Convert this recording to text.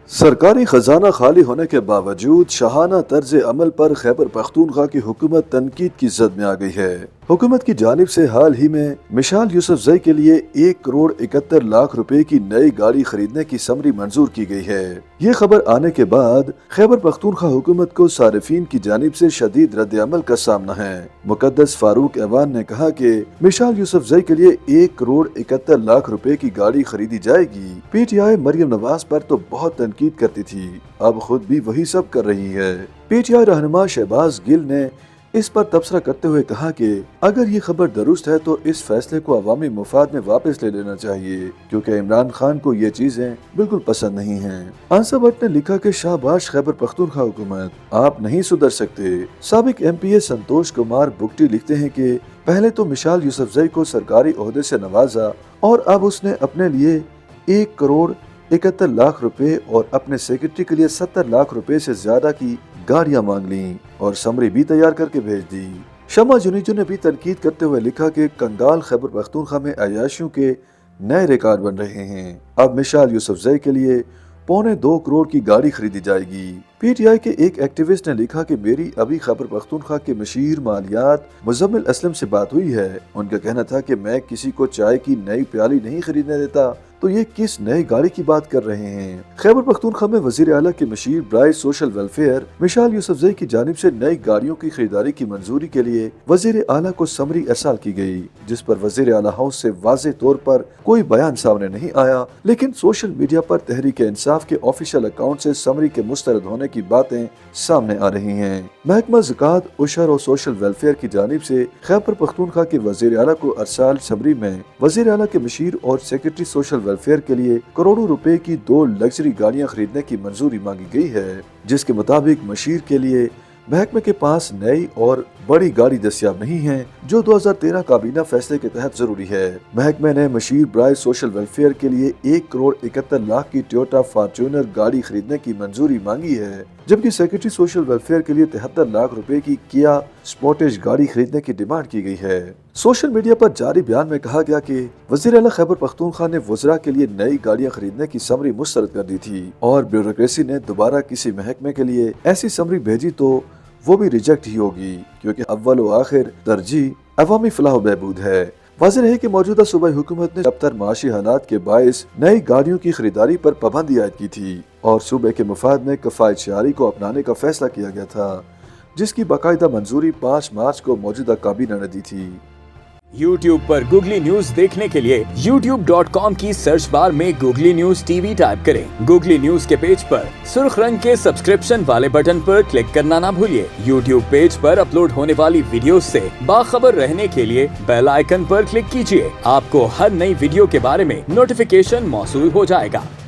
सरकारी खजाना खाली होने के बावजूद शाहाना तर्ज अमल पर खैबर पख्तूनख्वा की हुकूमत तनकीद की जद में आ गई है। हुकूमत की जानिब से हाल ही में मिसाल यूसुफजई के लिए 1,71,00,000 रुपए की नई गाड़ी खरीदने की समरी मंजूर की गई है। ये खबर आने के बाद खैबर पख्तूनख्वा हुकूमत को सारिफीन की जानिब से शदीद रद्द अमल का सामना है। मुकद्दस फारूक ऐवान ने कहा कि मिसाल यूसुफजई के लिए 1,71,00,000 रुपए की गाड़ी खरीदी जाएगी। PTI मरियम नवाज पर तो बहुत तनकीद करती थी, अब खुद भी वही सब कर रही है। PTI रहनुमा शहबाज गिल ने इस पर तबसरा करते हुए कहा कि अगर ये खबर दुरुस्त है तो इस फैसले को अवामी मुफाद में वापस ले लेना चाहिए, क्योंकि इमरान खान को ये चीजें बिल्कुल पसंद नहीं हैं। आंसा भट्ट ने लिखा कि शाबाश खैबर पख्तूनख्वा हुकूमत, आप नहीं सुधर सकते। साबिक MPA संतोष कुमार बुगटी लिखते हैं कि पहले तो मिसाल यूसुफजई को सरकारी ओहदे से नवाजा और अब उसने अपने लिए 1,71,00,000 रुपए और अपने सेक्रेटरी के लिए 70 लाख रुपए से ज्यादा की गाड़ियां मांग ली और समरी भी तैयार करके भेज दी। शमा जुनीजो ने भी तनकीद करते हुए लिखा कि कंगाल खैबर पख्तूनख्वा में अयाशियों के नए रिकॉर्ड बन रहे हैं। अब मिसाल यूसुफजई के लिए 2.25 करोड़ की गाड़ी खरीदी जाएगी। PTI के एक एक्टिविस्ट ने लिखा कि मेरी अभी खैबर पख्तूनख्वा के मशीर मालियात मुजम्मिल असलम से बात हुई है। उनका कहना था कि मैं किसी को चाय की नई प्याली नहीं खरीदने देता, तो ये किस नई गाड़ी की बात कर रहे हैं। खैबर पख्तूनख्वा में वजीर आला के मशीर ब्राइस सोशल वेलफेयर मिसाल यूसुफजई की जानिब से नई गाड़ियों की खरीदारी की मंजूरी के लिए वजीर आला को समरी इरसाल की गई, जिस पर वजीर आला हाउस से वाज़े तौर पर कोई बयान सामने नहीं आया, लेकिन सोशल मीडिया पर तहरीक इंसाफ के ऑफिशियल अकाउंट से समरी के मुस्तरद होने की बातें सामने आ रही हैं। महकमा ज़कात, उशर और सोशल वेलफेयर की जानिब से खैबर पख्तूनख्वा के वजीर आला को अरसाल समरी में वजीर आला के मशीर और सेक्रेटरी सोशल वेलफेयर के लिए करोड़ों रुपए की 2 लग्जरी गाड़ियां खरीदने की मंजूरी मांगी गई है, जिसके मुताबिक मशीर के लिए महकमे के पास नई और बड़ी गाड़ी दस्तियाब नहीं है, जो 2013 काबीना फैसले के तहत जरूरी है। महकमे ने मशीर ब्राइस सोशल वेलफेयर के लिए 1,71,00,000 की टोयोटा फॉर्च्यूनर गाड़ी खरीदने की मंजूरी मांगी है, जबकि सेक्रेटरी सोशल वेलफेयर के लिए 73 लाख रुपए की किया स्पोर्टेज गाड़ी खरीदने की डिमांड की गई है। सोशल मीडिया पर जारी बयान में कहा गया कि वज़ीर आला खैबर पख्तूनख्वा ने वज़रा के लिए नई गाड़ियां खरीदने की समरी मुस्तरद कर दी थी और ब्यूरोक्रेसी ने दोबारा किसी महकमे के लिए ऐसी समरी भेजी तो वो भी रिजेक्ट ही होगी, क्योंकि अव्वल व आखिर तरजीह अवामी फलाह बहबूद है। वाज़ेह है कि मौजूदा सूबाई हुकूमत ने अबतर माशी हालात के बायस नई गाड़ियों की खरीदारी पर पाबंदी आयद की थी और सूबे के मुफाद में कफायत शआरी को अपनाने का फैसला किया गया था, जिसकी बाकायदा मंजूरी 5 मार्च को मौजूदा काबीना ने दी थी। YouTube पर गूगली न्यूज देखने के लिए youtube.com की सर्च बार में गूगली न्यूज TV टाइप करें। गूगली न्यूज के पेज पर सुर्ख रंग के सब्सक्रिप्शन वाले बटन पर क्लिक करना ना भूलिए। YouTube पेज पर अपलोड होने वाली वीडियोस से बाखबर रहने के लिए बेल आइकन पर क्लिक कीजिए। आपको हर नई वीडियो के बारे में नोटिफिकेशन मौसूल हो जाएगा।